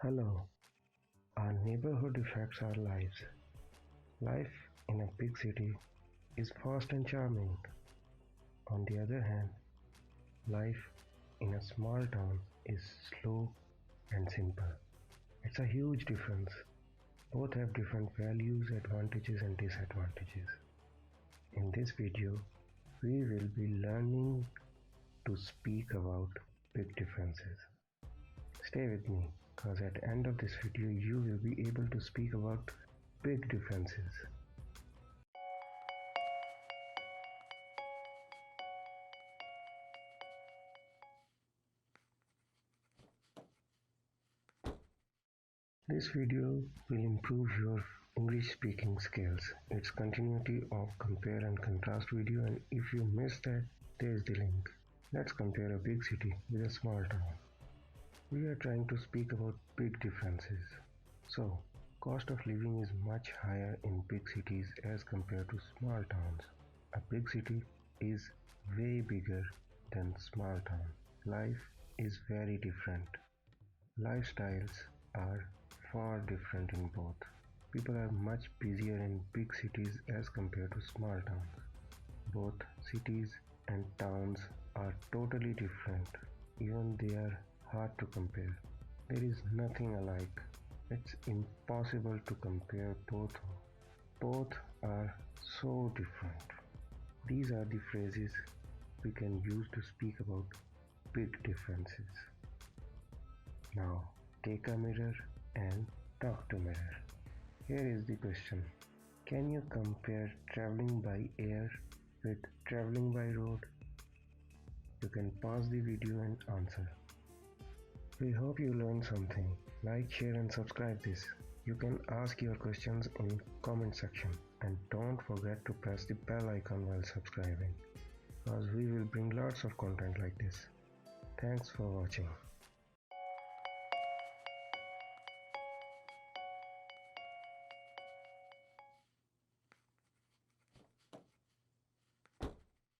Hello, our neighborhood affects our lives. Life in a big city is fast and charming. On the other hand, life in a small town is slow and simple. It's a huge difference. Both have different values, advantages and disadvantages. In this video, we will be learning to speak about big differences. Stay with me, because at the end of this video you will be able to speak about big differences. This video will improve your English speaking skills. It's continuity of compare and contrast video, and if you missed that, there's the link. Let's compare a big city with a small town. We are trying to speak about big differences. So, cost of living is much higher in big cities as compared to small towns. A big city is way bigger than small town. Life is very different. Lifestyles are far different in both. People are much busier in big cities as compared to small towns. Both cities and towns are totally different. Even they are hard to compare. There is nothing alike. It's impossible to compare both. Both are so different. These are the phrases we can use to speak about big differences. Now, take a mirror and talk to mirror. Here is the question. Can you compare traveling by air with traveling by road? You can pause the video and answer. We hope you learned something. Like, share and subscribe this. You can ask your questions in comment section, and don't forget to press the bell icon while subscribing, because we will bring lots of content like this. Thanks for watching.